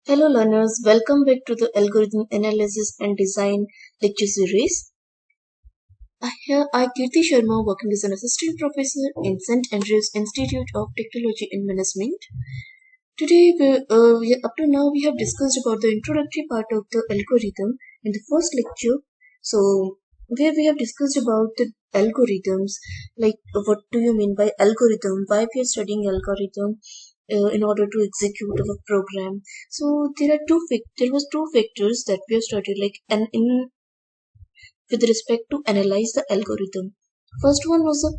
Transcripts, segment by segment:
Hello learners, welcome back to the Algorithm Analysis and Design lecture series. I Kirti Sharma, working as an assistant professor in St. Andrews Institute of Technology and Management. Today, up to now, we have discussed about the introductory part of the algorithm in the first lecture. So, where we have discussed about the algorithms, like what do you mean by algorithm, why we are studying algorithm, in order to execute our program. So there was two factors that we have studied, like and in with respect to analyze the algorithm. First one was a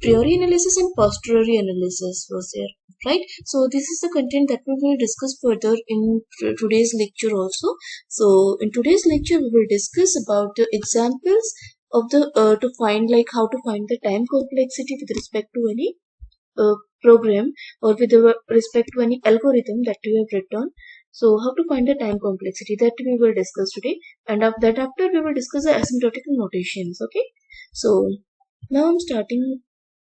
priori analysis and posteriori analysis was there, right? So this is the content that we will discuss further in today's lecture also. So in today's lecture we will discuss about the examples of the to find, like how to find the time complexity with respect to any program or with respect to any algorithm that you have written. So how to find the time complexity, that we will discuss today, and after we will discuss the asymptotical notations. Okay, so now I'm starting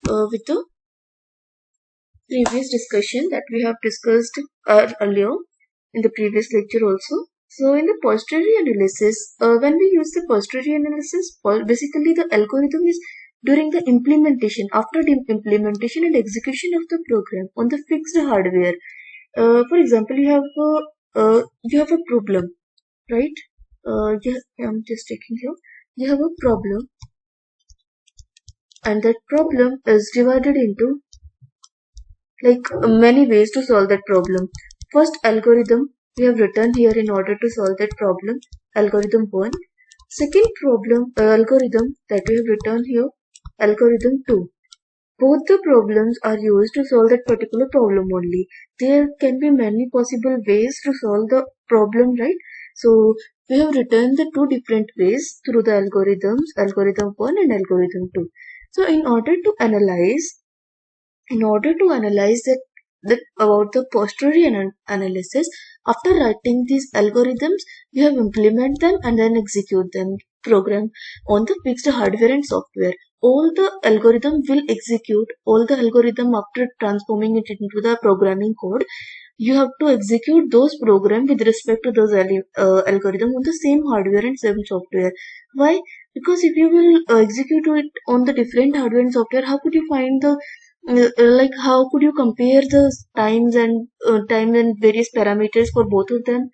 with the previous discussion that we have discussed earlier in the previous lecture also. So in the posteriori analysis, when we use the posteriori analysis, basically the algorithm is during the implementation, after the implementation and execution of the program on the fixed hardware. For example, you have a problem, right? I'm just taking here. You have a problem, and that problem is divided into like many ways to solve that problem. First algorithm we have written here in order to solve that problem, algorithm 1. Second algorithm that we have written here, algorithm 2. Both the problems are used to solve that particular problem only. There can be many possible ways to solve the problem, right? So we have written the two different ways through the algorithms, algorithm 1 and algorithm 2. So in order to analyze that about the posteriori analysis, after writing these algorithms, you have implement them and then execute them, program on the fixed hardware and software. All the algorithm will execute, all the algorithm after transforming it into the programming code, you have to execute those program with respect to those algorithm on the same hardware and same software. Why? Because if you will execute it on the different hardware and software, how could you find the like how could you compare the time and various parameters for both of them,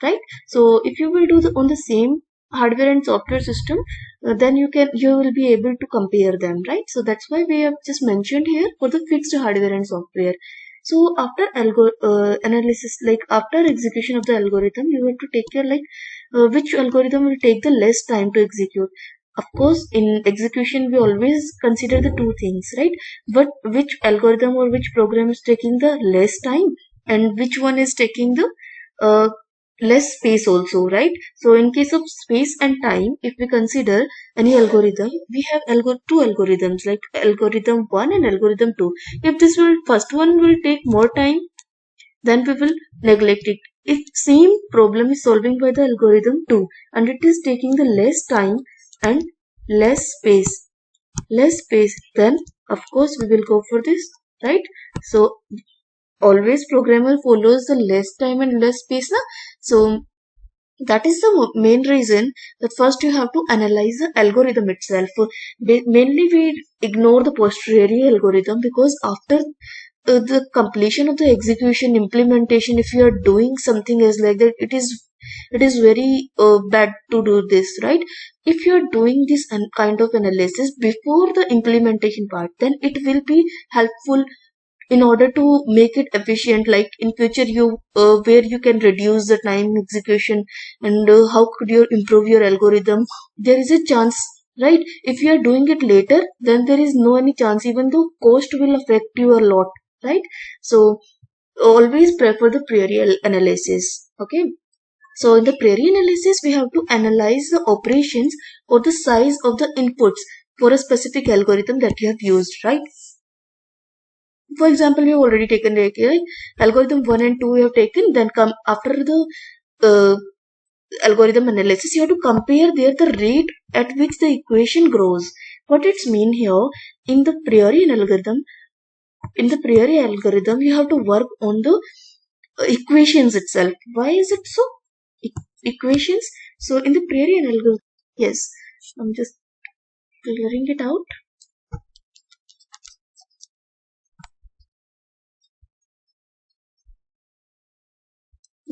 right? So if you will do on the same hardware and software system, then you will be able to compare them, right? So that's why we have just mentioned here for the fixed hardware and software. So after analysis, like after execution of the algorithm, you have to take care, like which algorithm will take the less time to execute. Of course, in execution, we always consider the two things, right? But which algorithm or which program is taking the less time, and which one is taking the uh, less space also, right? So in case of space and time, if we consider any algorithm, we have two algorithms, like algorithm 1 and algorithm 2. If this will first one will take more time, then we will neglect it. If same problem is solving by the algorithm 2 and it is taking the less time and less space, then of course we will go for this, right? So always programmer follows the less time and less space na? So that is the main reason that first you have to analyze the algorithm itself. Mainly we ignore the posteriori algorithm because after the completion of the execution implementation, if you are doing something else like that, it is very bad to do this, right? If you are doing this kind of analysis before the implementation part, then it will be helpful in order to make it efficient, like in future you where you can reduce the time execution, and how could you improve your algorithm. There is a chance, right? If you are doing it later, then there is no any chance, even though cost will affect you a lot, right? So always prefer the priori analysis. Okay, so in the priori analysis we have to analyze the operations or the size of the inputs for a specific algorithm that you have used, right? For example, we have already taken algorithm 1 and 2 we have taken, then come after the uh, algorithm analysis, you have to compare there the rate at which the equation grows. What it's mean here, in the priori algorithm, you have to work on the equations itself. Why is it so? Equations. So in the Prairie algorithm, yes, I'm just clearing it out.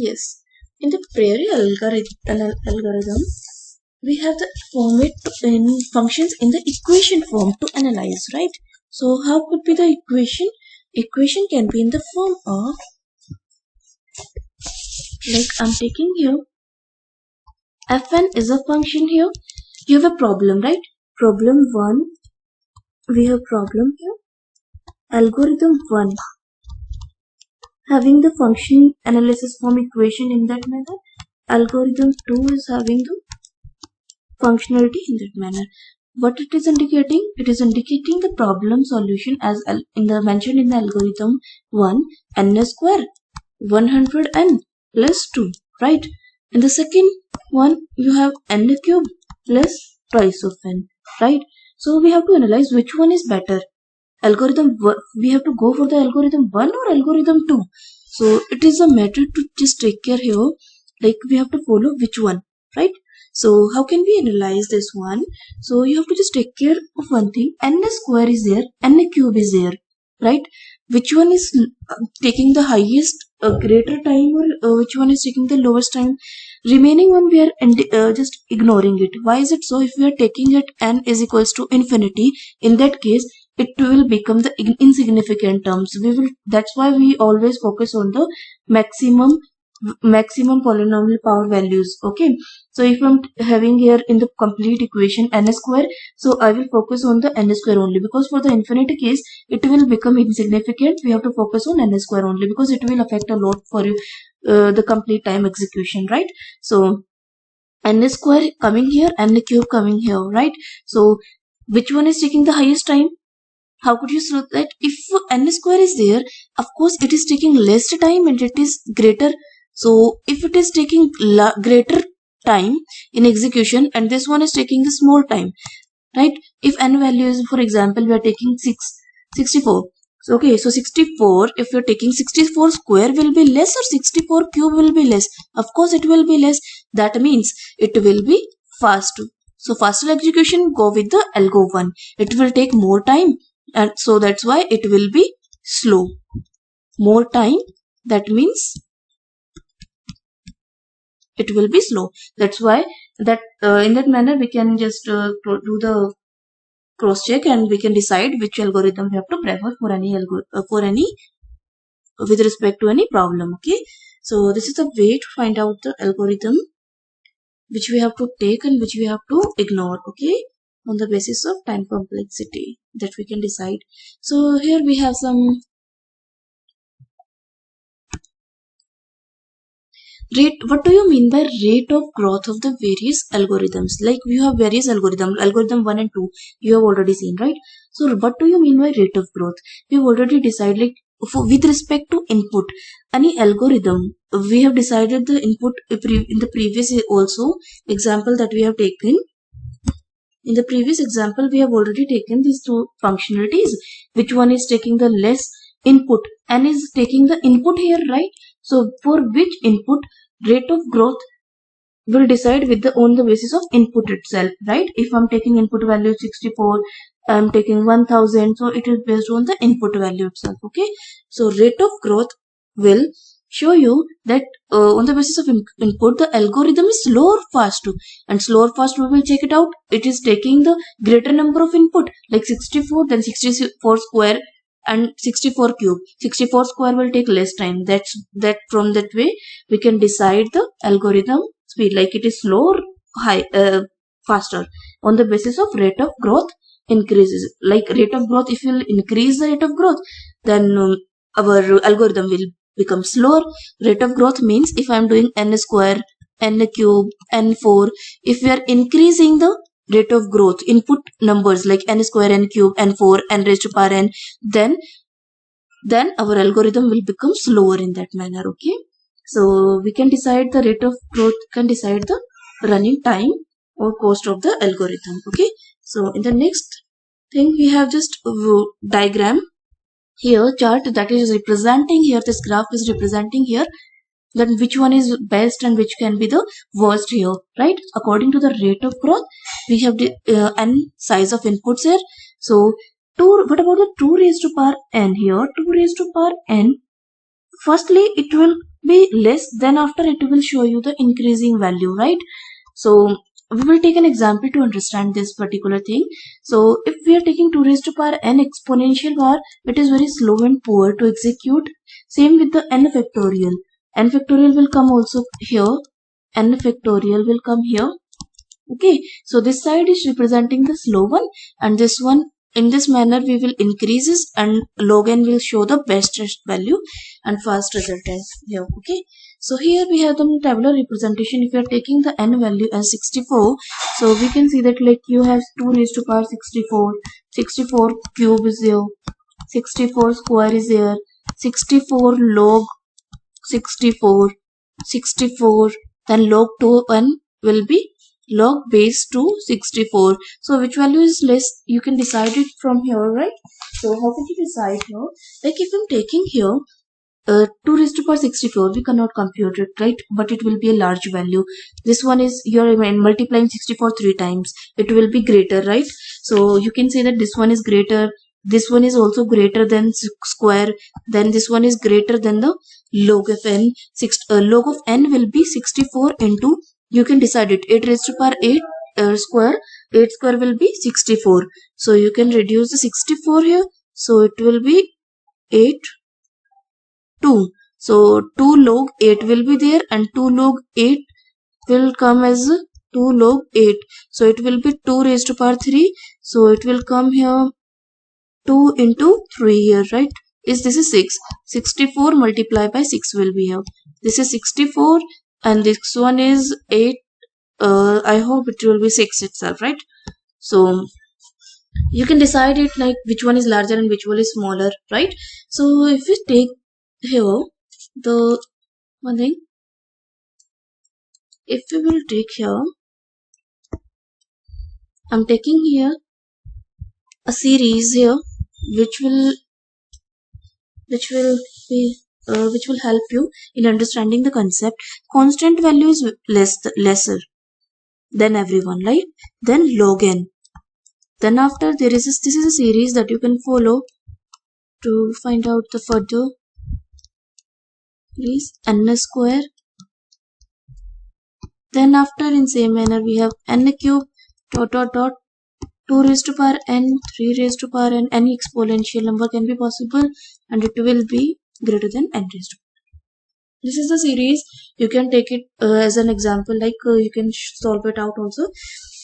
Yes, in the Prairie algorithm, we have the format in functions in the equation form to analyze, right? So how could be the equation? Equation can be in the form of, like I'm taking here, fn is a function here. You have a problem, right? Problem 1, we have problem here. Algorithm 1 having the function analysis form equation in that manner. Algorithm 2 is having the functionality in that manner. What it is indicating? It is indicating the problem solution as in the mentioned in the algorithm 1, n square 100n plus 2, right? In the second one you have n cube plus twice of n, right? So we have to analyze which one is better. Algorithm, we have to go for the algorithm 1 or algorithm 2. So it is a matter to just take care here, like we have to follow which one, right? So how can we analyze this one? So you have to just take care of one thing. N square is there, n cube is there, right? Which one is taking the highest greater time, or which one is taking the lowest time? Remaining one we are just ignoring it. Why is it so? If we are taking it n is equals to infinity, in that case it will become the insignificant terms. That's why we always focus on the maximum polynomial power values. Okay, so if I'm having here in the complete equation n square, so I will focus on the n square only, because for the infinity case it will become insignificant. We have to focus on n square only because it will affect a lot for you, the complete time execution, right? So n square coming here, n cube coming here, right? So which one is taking the highest time? How could you solve that? If n square is there, of course it is taking less time and it is greater. So if it is taking greater time in execution and this one is taking the small time, right? If n value is, for example, we are taking 64. So okay, so 64, if you're taking 64 square will be less or 64 cube will be less? Of course it will be less. That means it will be fast. So faster execution, go with the algo 1. It will take more time, and so that's why it will be slow. More time, that means it will be slow. That's why that in that manner we can just do the cross check and we can decide which algorithm we have to prefer for any with respect to any problem. Okay, so this is the way to find out the algorithm which we have to take and which we have to ignore. Okay, on the basis of time complexity that we can decide. So here we have some rate. What do you mean by rate of growth of the various algorithms? Like we have various algorithms, algorithm 1 and 2 you have already seen, right? So what do you mean by rate of growth? We've already decided, like with respect to input, any algorithm, we have decided the input in the previous also example that we have taken. In the previous example, we have already taken these two functionalities. Which one is taking the less input and is taking the input here, right? So for which input, rate of growth will decide with the on the basis of input itself, right? If I'm taking input value 64, I'm taking 1000, so it is based on the input value itself. Okay, so rate of growth will show you that on the basis of input the algorithm is slow or fast, and slow or fast we will check it out. It is taking the greater number of input, like 64, then 64 square and 64 cube. 64 square will take less time. That from that way we can decide the algorithm speed, like it is slow or high, faster, on the basis of rate of growth increases. Like rate of growth, if you will increase the rate of growth, then our algorithm will become slower. Rate of growth means if I am doing n square, n cube, n4, if we are increasing the rate of growth input numbers like n square, n cube, n4, n raised to power n, then our algorithm will become slower in that manner. Okay, so we can decide the rate of growth, can decide the running time or cost of the algorithm. Okay, so in the next thing we have just diagram here chart that is representing here, this graph is representing here then which one is best and which can be the worst here, right? According to the rate of growth, we have the n size of inputs here. So 2, what about the 2 raised to power n here? 2 raised to power n, firstly it will be less, then after it will show you the increasing value, right? So we will take an example to understand this particular thing. So if we are taking 2 raised to power n exponential power, it is very slow and poor to execute. Same with the n factorial. N factorial will come also here. N factorial will come here. Okay, so this side is representing the slow one, and this one, in this manner we will increases and log n will show the best value and fast result as here. Okay, so here we have the tabular representation. If you are taking the n value as 64, so we can see that like you have 2 raised to power 64, 64 cube is here, 64 square is here, 64 log 64, 64, then log 2n will be log base to 64. So which value is less, you can decide it from here, right? So how can you decide here? Like if I'm taking here 2 raised to power 64, we cannot compute it, right? But it will be a large value. This one is, you're multiplying 64 3 times, it will be greater, right? So you can say that this one is greater, this one is also greater than square, then this one is greater than the log of n. Log of n will be 64 into, you can decide it, 8 raised to power 8 square, 8 square will be 64. So you can reduce the 64 here, so it will be 8, 2. So 2 log 8 will be there, and 2 log 8 will come as 2 log 8. So it will be 2 raised to power 3. So it will come here 2 into 3 here, right? This is 6. 64 multiplied by 6 will be here. This is 64 and this one is 8. I hope it will be 6 itself, right? So you can decide it like which one is larger and which one is smaller, right? So if we take here the one thing, if we will take here, I'm taking here a series here which will which will help you in understanding the concept. Constant value is lesser than everyone, right? Then log n. Then after there is this is a series that you can follow to find out the further. Please n square. Then after in same manner we have n cube dot dot dot 2 raised to power n, 3 raised to power n, any exponential number can be possible and it will be greater than n raised to power. This is the series. You can take it as an example, like you can solve it out also.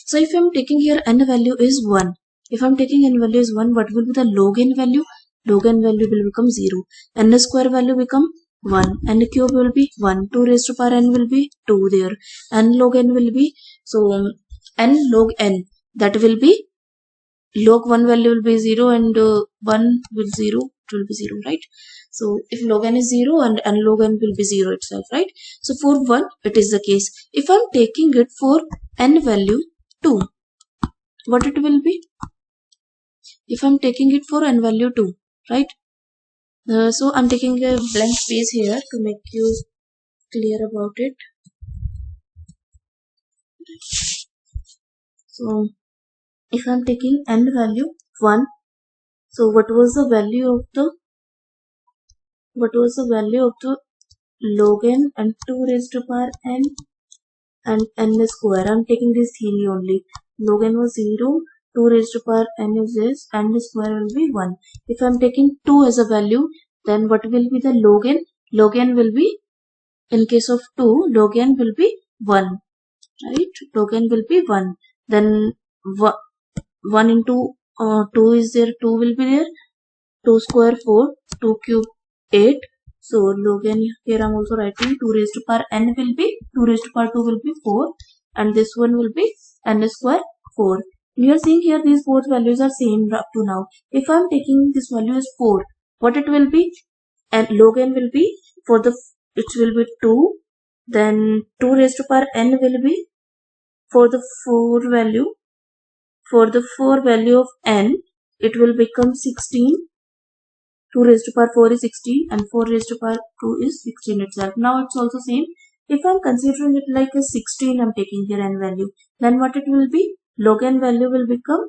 So if I'm taking here n value is 1. If I'm taking n value is 1, what will be the log n value? Log n value will become 0. N square value become 1. N cube will be 1. 2 raised to power n will be 2 there. N log n will be, so n log n, that will be, log 1 value will be 0 and 1 will 0, it will be 0, right? So if log n is 0 and n log n will be 0 itself, right? So for 1 it is the case. If I'm taking it for n value 2, what it will be? If I'm taking it for n value 2, right? So I'm taking a blank space here to make you clear about it. So if I'm taking n value 1, so what was the value of the log n and 2 raised to power n and n square? I'm taking this theory only. Log n was 0, 2 raised to power n is this, n square will be 1. If I'm taking 2 as a value, then what will be the log n? Log n will be, in case of 2, log n will be 1, right? Log n will be 1. Then 1 into 2 is there, 2 will be there. 2 square 4, 2 cube 8. So log n, here I'm also writing 2 raised to power n will be, 2 raised to power 2 will be 4, and this one will be n square 4. We are seeing here these both values are same up to now. If I'm taking this value as 4, what it will be? And log n will be, for the, it will be 2, then 2 raised to power n will be, for the 4 value, for the 4 value of n, it will become 16, 2 raised to power 4 is 16 and 4 raised to power 2 is 16 itself. Now it's also same. If I'm considering it like a 16, I'm taking here n value, then what it will be? Log n value will become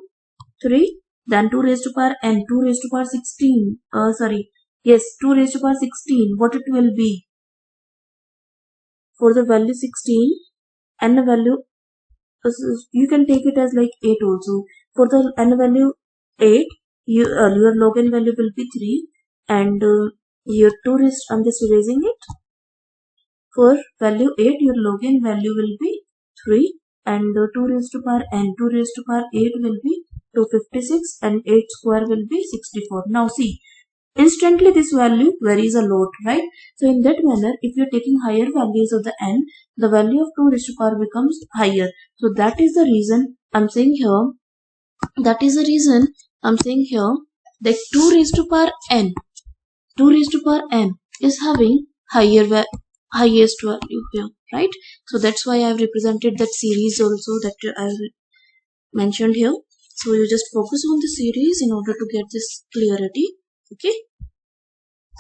3, then 2 raised to power n, 2 raised to power 16, 2 raised to power 16, what it will be? For the value 16, n value, you can take it as like 8 also. For the n value 8, your log n value will be 3, and your 2 raised, I'm just erasing it. For value 8, your log n value will be 3, and 2 raised to power n, 2 raised to power 8 will be 256, and 8 square will be 64. Now see, instantly this value varies a lot, right? So in that manner, if you're taking higher values of the n, the value of 2 raised to power becomes higher. So that is the reason I'm saying here, that 2 raised to power n, 2 raised to power n is having highest value here, right? So that's why I've represented that series also that I've mentioned here. So you just focus on the series in order to get this clarity, okay?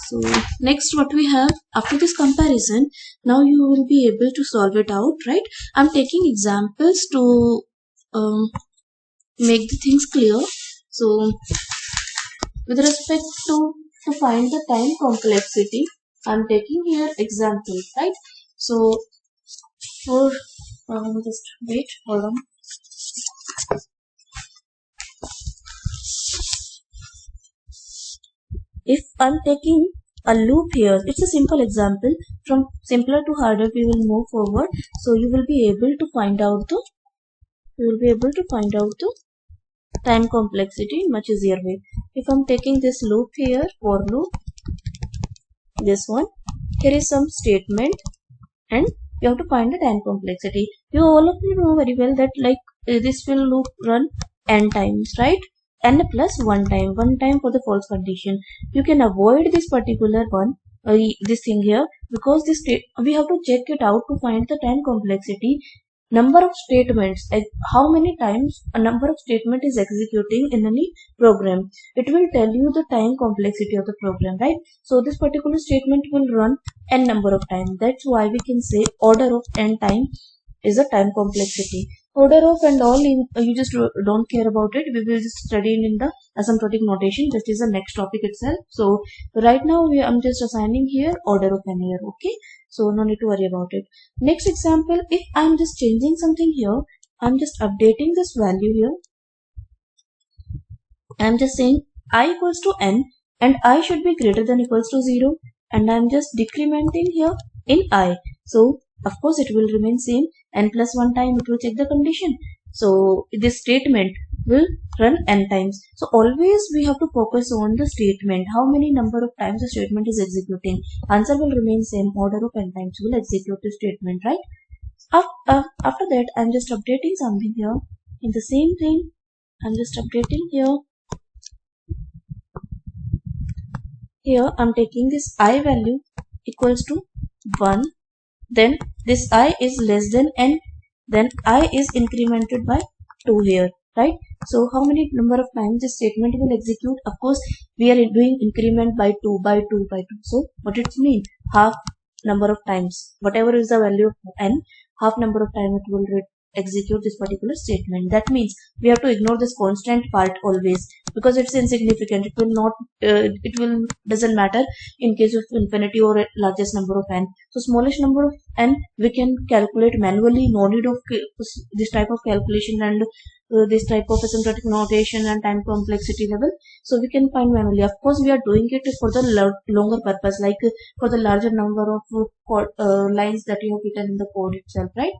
So next what we have after this comparison, now you will be able to solve it out, right? I'm taking examples to make the things clear. So with respect to find the time complexity, I'm taking here examples, right? So for just wait, hold on. If I'm taking a loop here, it's a simple example. From simpler to harder, we will move forward. So you will be able to find out the time complexity in much easier way. If I'm taking this loop here, for loop, this one, here is some statement, and you have to find the time complexity. You all of you know very well that like this will loop run n times, right? N plus one time for the false condition. You can avoid this particular one, this thing here, because this we have to check it out to find the time complexity. Number of statements, like how many times a number of statement is executing in any program. It will tell you the time complexity of the program, right? So this particular statement will run n number of times. That's why we can say order of n time is a time complexity. Order of and all, you just don't care about it. We will just study in the asymptotic notation. That is the next topic itself. So right now I'm just assigning here order of n here, okay? So no need to worry about it. Next example, if I'm just changing something here, I'm just updating this value here. I'm just saying I equals to n and I should be greater than equals to 0, and I'm just decrementing here in I. So of course it will remain same, n plus 1 time it will check the condition. So this statement will run n times. So always we have to focus on the statement, how many number of times the statement is executing. Answer will remain same, order of n times will execute the statement, right? After that, I'm just updating something here. In the same thing, I'm just updating here. Here I'm taking this I value equals to 1, then this I is less than n, then I is incremented by 2 here, right? So how many number of times this statement will execute? Of course we are doing increment by 2 by 2 by 2. So what it mean? Half number of times, whatever is the value of n, half number of time it will execute this particular statement. That means we have to ignore this constant part always, because it's insignificant. It will not doesn't matter in case of infinity or largest number of n. So smallest number of n we can calculate manually, no need of this type of calculation and this type of asymptotic notation and time complexity level. So we can find manually. Of course we are doing it for the longer purpose, like for the larger number of lines that you have written in the code itself, right?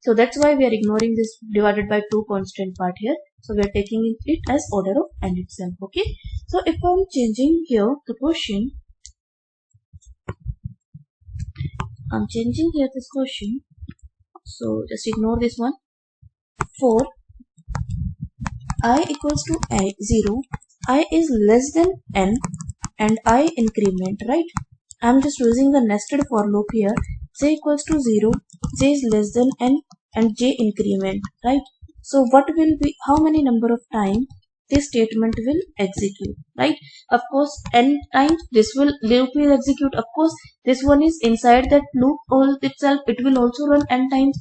So that's why we are ignoring this divided by 2 constant part here. So we are taking it as order of n itself, okay? So if I'm changing here the question, I'm changing here this question. So just ignore this one. For I equals to 0, I is less than n and I increment, right? I'm just using the nested for loop here. J equals to 0, j is less than n and j increment, right? So what will be, how many number of time this statement will execute, right? Of course n times this loop will execute. Of course this one is inside that loop all itself, it will also run n times,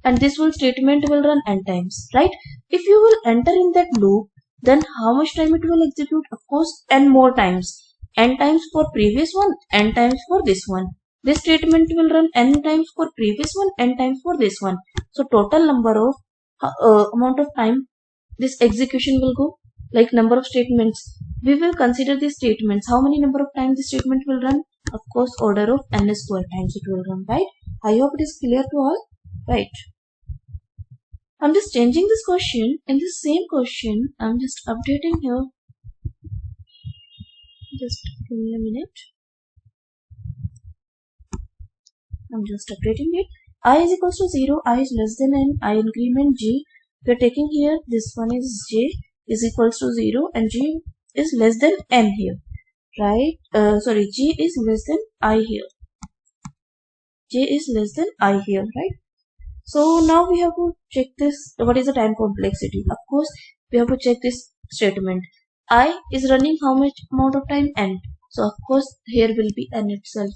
and this one statement will run n times, right? If you will enter in that loop, then how much time it will execute? Of course n more times, n times for previous one, n times for this one. This statement will run n times for previous one, n times for this one. So total number of amount of time this execution will go, like number of statements. We will consider these statements. How many number of times the statement will run? Of course, order of n square times it will run, right? I hope it is clear to all, right? I'm just changing this question. In the same question, I'm just updating here. Just give me a minute. I'm just updating it. I is equals to 0, I is less than n, I increment g. We are taking here, this one is j is equals to 0 and g is less than n here, right? Sorry, g is less than I here. J is less than I here, right? So now we have to check this, what is the time complexity? Of course, we have to check this statement. I is running how much amount of time? N. So of course here will be n itself.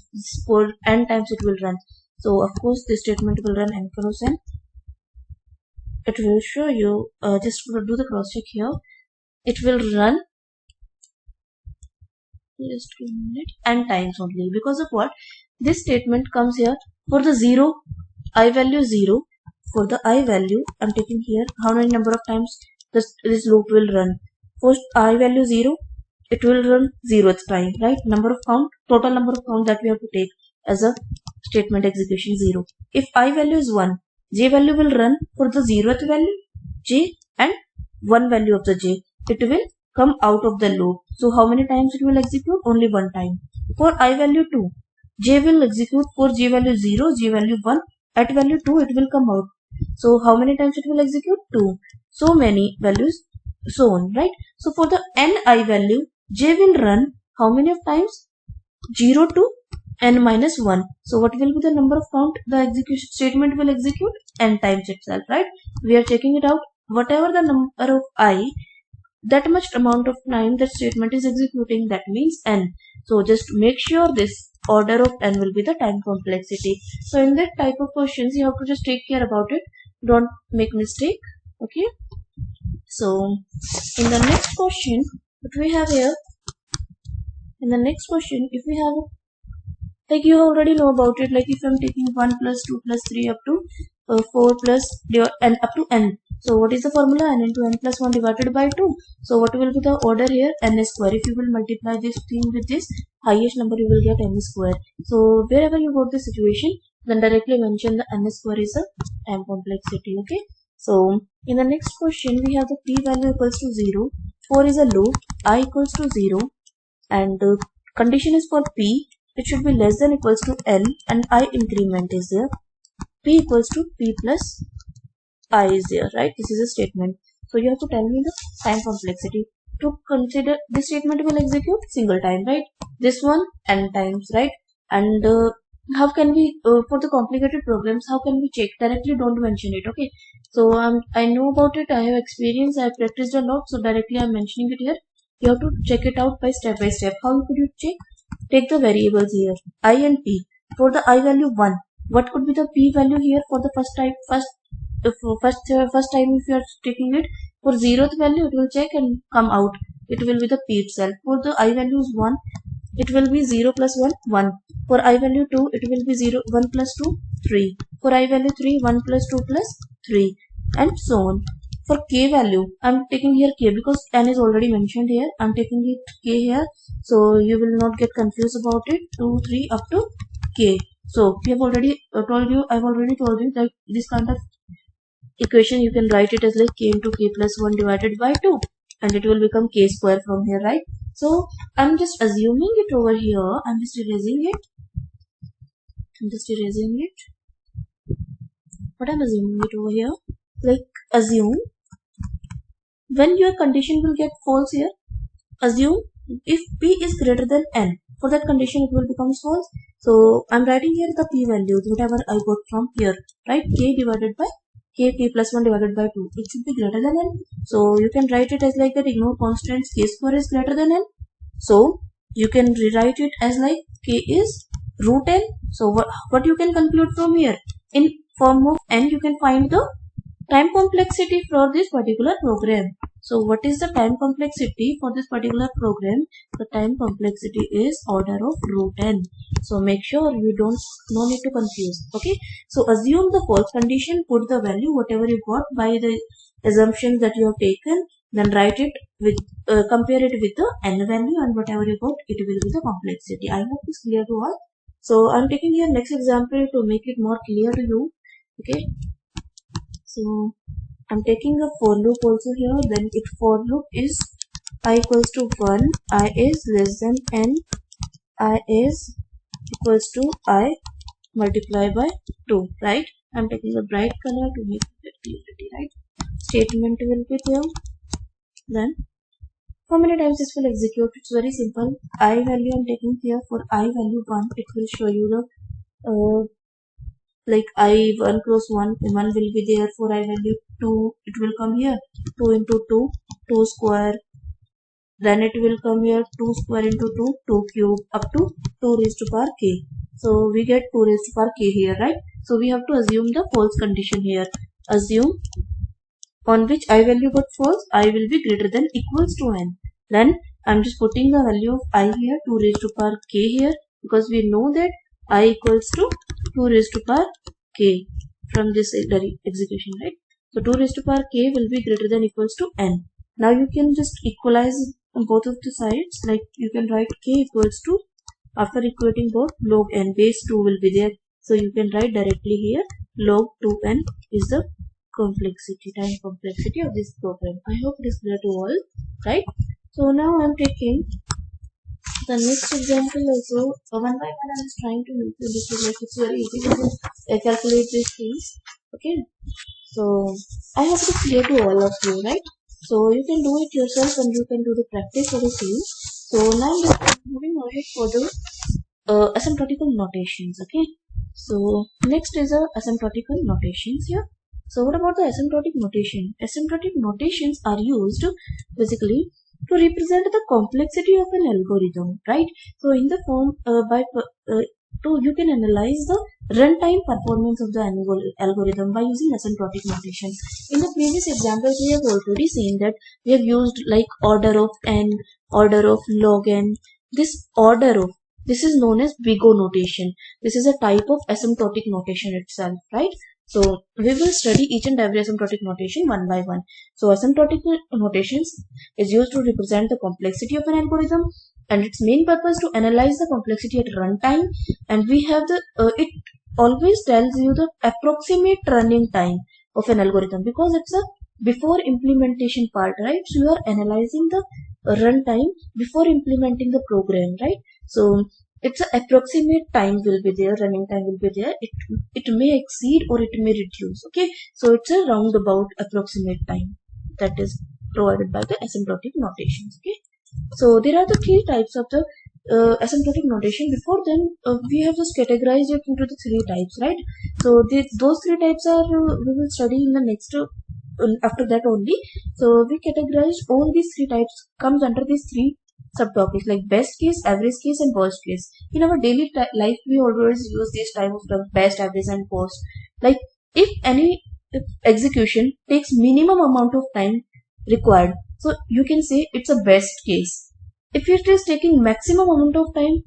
For n times it will run. So of course this statement will run n cross n. It will show you, just to do the cross check here, it will run, just a minute, n times only. Because of what? This statement comes here for the 0, I value 0. For the I value, I'm taking here how many number of times this loop will run. For I value 0, it will run 0th time, right? Number of count, total number of count that we have to take as a statement execution 0. If I value is 1, j value will run for the 0th value, j, and 1 value of the j. It will come out of the loop. So how many times it will execute? Only one time. For I value 2, j will execute for j value 0, j value 1, at value 2 it will come out. So how many times it will execute? 2. So many values, so on, right? So for the ni value, j will run how many of times? 0 to n minus 1. So what will be the number of count the execution statement will execute? N times itself, right? We are checking it out. Whatever the number of I, that much amount of time that statement is executing, that means n. So just make sure this order of n will be the time complexity. So in that type of questions, you have to just take care about it. Don't make mistake. Okay. So in the next question, what we have here, in the next question, if we have, like you already know about it, like if I'm taking 1 plus 2 plus 3 up to 4 plus n up to n. So what is the formula? N into n plus 1 divided by 2. So what will be the order here? N square. If you will multiply this thing with this highest number, you will get n square. So wherever you got the situation, then directly mention the n square is a time complexity. Okay. So in the next question, we have the p value equals to 0. 4 is a loop. I equals to 0. And condition is for p. It should be less than equals to n, and I increment is there. P equals to p plus I is there, right? This is a statement. So you have to tell me the time complexity. To consider this statement will execute single time, right? This one n times, right? And how can we, for the complicated programs, how can we check? Directly don't mention it, okay? So I know about it, I have experience, I have practiced a lot, so directly I'm mentioning it here. You have to check it out by step. How could you check? Take the variables here, I and p. For the I value 1, what could be the p value here for the first time if you are taking it? For 0th value, it will check and come out. It will be the p itself. For the I value is 1, it will be 0 plus 1, 1. For I value 2, it will be 0, 1 plus 2, 3. For I value 3, 1 plus 2 plus 3. And so on. For k value, I'm taking here k because n is already mentioned here. I'm taking it k here. So you will not get confused about it. 2, 3 up to k. So we have already I've already told you that this kind of equation you can write it as like k into k plus 1 divided by 2. And it will become k square from here, right? So I'm just assuming it over here. I'm just erasing it. What I'm assuming it over here, like assume when your condition will get false here, assume if p is greater than n, for that condition it will become false. So I'm writing here the p values, whatever I got from here, right? K divided by k plus 1 divided by 2, it should be greater than n. So you can write it as like that. Ignore constants, k square is greater than n. So you can rewrite it as like k is root n. So what you can conclude from here? In form of n, you can find the time complexity for this particular program. So what is the time complexity for this particular program? The time complexity is order of root n. So make sure you no need to confuse. Okay. So assume the false condition, put the value whatever you got by the assumptions that you have taken, then write it with compare it with the n value, and whatever you got, it will be the complexity. I hope it's clear to all. So I'm taking here next example to make it more clear to you. Okay. So I'm taking a for loop also here. Then if for loop is I equals to 1, I is less than n, I is equals to I multiply by 2, right? I'm taking a bright color to make it clarity, right? Statement will be there. Then how many times this will execute? It's very simple. I value I'm taking here. For I value 1, it will show you the like I 1 cross 1 will be there. For I value 2, it will come here 2 into 2, 2 square, then it will come here 2 square into 2, 2 cube, up to 2 raised to power k. So we get 2 raised to power k here, right? So we have to assume the false condition here. Assume on which I value got false, I will be greater than equals to n. Then I'm just putting the value of I here, 2 raised to power k here, because we know that I equals to 2 raised to power k from this execution, right? So 2 raised to power k will be greater than equals to n. Now you can just equalize on both of the sides, like you can write k equals to, after equating both, log n base 2 will be there. So you can write directly here log 2n is the time complexity of this program. I hope it is clear to all, right? So now I'm taking the next example also. One by one I was trying to make you look like it's very easy to calculate these things. Okay. So I hope it is clear to all of you, right? So you can do it yourself and you can do the practice for the same. So now I'm moving ahead for the asymptotical notations. Okay. So next is asymptotical notations here. So what about the asymptotic notation? Asymptotic notations are used basically to represent the complexity of an algorithm, right? So in the form you can analyze the runtime performance of the algorithm by using asymptotic notation. In the previous examples, we have already seen that we have used like order of n, order of log n. This is known as big O notation. This is a type of asymptotic notation itself, right? So we will study each and every asymptotic notation one by one. So asymptotic notations is used to represent the complexity of an algorithm, and its main purpose to analyze the complexity at runtime. And we have the it always tells you the approximate running time of an algorithm, because it's a before implementation part, right? So you are analyzing the runtime before implementing the program, right? So it's an approximate time will be there, running time will be there. It may exceed or it may reduce. Okay, so it's a roundabout approximate time that is provided by the asymptotic notations. Okay, so there are the three types of the asymptotic notation. Before then, we have just categorized it into the three types, right? So those three types are we will study in the next after that only. So we categorized all these three types comes under these three subtopics, like best case, average case, and worst case. In our daily life, we always use this type of term, best, average, and worst. Like if any execution takes minimum amount of time required, so you can say it's a best case. If it is taking maximum amount of time,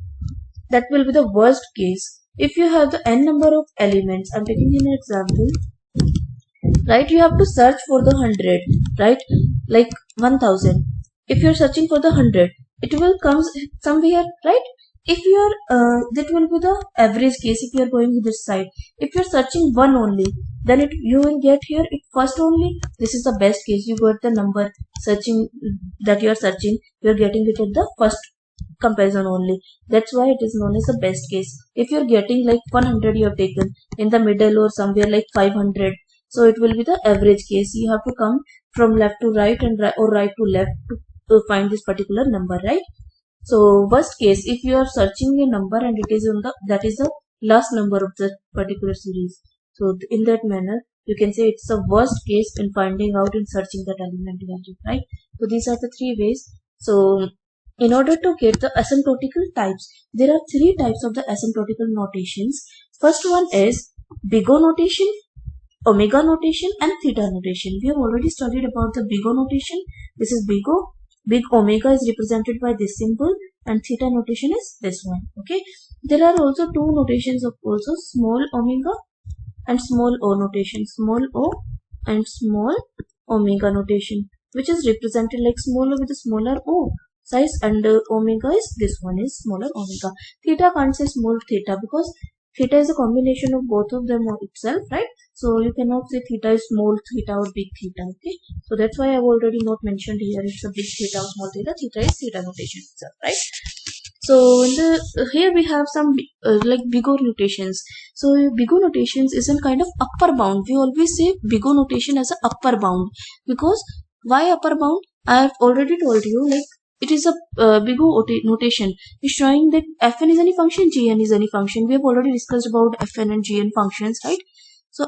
that will be the worst case. If you have the n number of elements, I'm taking an example, right? You have to search for the 100, right? Like 1000. If you're searching for the 100, it will come somewhere, right? If you are that will be the average case. If you are going to this side, if you're searching one only, then you will get here it first only. This is the best case. You got the number searching that you are searching, you are getting it at the first comparison only. That's why it is known as the best case. If you're getting like 100, you have taken in the middle or somewhere like 500, so it will be the average case. You have to come from left to right and or right to left to find this particular number, right? So worst case, if you are searching a number and it is on that is the last number of the particular series, so in that manner You can say it's the worst case in finding out in searching that element value, right? So these are the three ways. So in order to get the asymptotical types, there are three types of the asymptotical notations. First one is big O notation, omega notation and theta notation. We have already studied about the big O notation. This is big O. Big omega is represented by this symbol and theta notation is this one. Okay. There are also two notations of also small omega and small o notation. Small o and small omega notation, which is represented like small o with a smaller o size, and omega is this one is smaller omega. Theta can't say small theta because theta is a combination of both of them itself, right? So you cannot say theta is small theta or big theta. Okay, so that's why I've already not mentioned here it's a big theta or small theta. Theta is theta notation itself, right? So in the here we have some like big O notations. So big O notations is a kind of upper bound. We always say big O notation as a upper bound because why upper bound? I have already told you, like it is a big O notation is showing that fn is any function, gn is any function. We have already discussed about fn and gn functions, right? So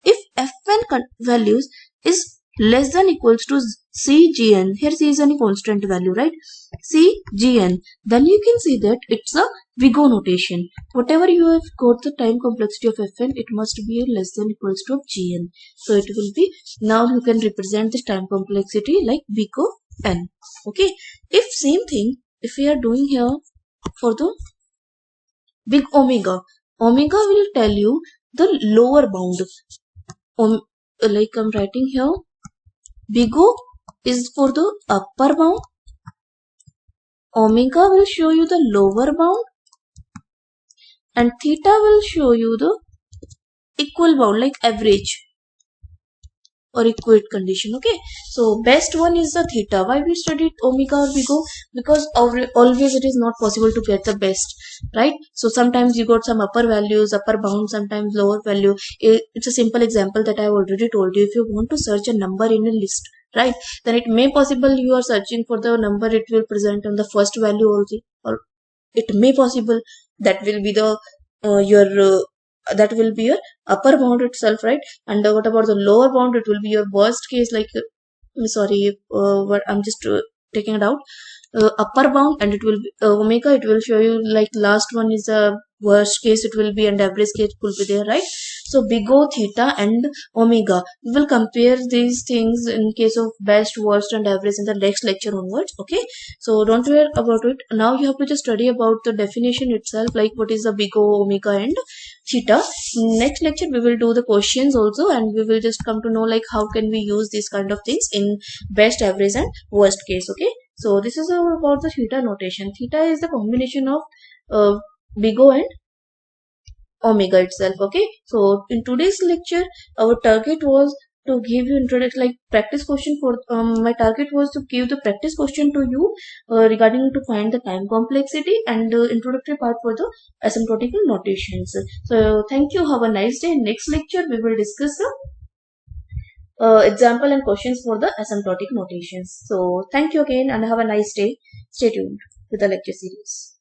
if fn values is less than equals to cgn, here c is any constant value, right? cgn, then you can see that it's a big O notation. Whatever you have got the time complexity of fn, it must be less than equals to of gn. So it will be, now you can represent this time complexity like big O n. Okay, if same thing, if we are doing here for the big omega, omega will tell you the lower bound. Like I'm writing here, big O is for the upper bound, omega will show you the lower bound, and theta will show you the equal bound like average or equate condition. Okay, so best one is the theta. Why we studied omega or big O? Because always it is not possible to get the best, right? So sometimes you got some upper values, upper bound, sometimes lower value. It's a simple example that I already told you. If you want to search a number in a list, right, then it may possible you are searching for the number, it will present on the first value also, or it may possible that will be the your that will be your upper bound itself, right? And what about the lower bound? It will be your worst case, like sorry, what I'm just taking it out. Upper bound, and it will be omega, it will show you like last one is the worst case, it will be, and average case will be there, right? So big O, theta and omega, we will compare these things in case of best, worst and average in the next lecture onwards. Okay, so don't worry about it. Now you have to just study about the definition itself, like what is the big O, omega and theta. Next lecture we will do the questions also, and we will just come to know like how can we use these kind of things in best, average and worst case. Okay, so this is about the theta notation. Theta is the combination of big O and omega itself. Okay, so in today's lecture our target was to give you introduction, like practice question for my target was to give the practice question to you regarding to find the time complexity, and introductory part for the asymptotical notations. So thank you, have a nice day. In next lecture we will discuss the example and questions for the asymptotic notations. So thank you again and have a nice day. Stay tuned with the lecture series.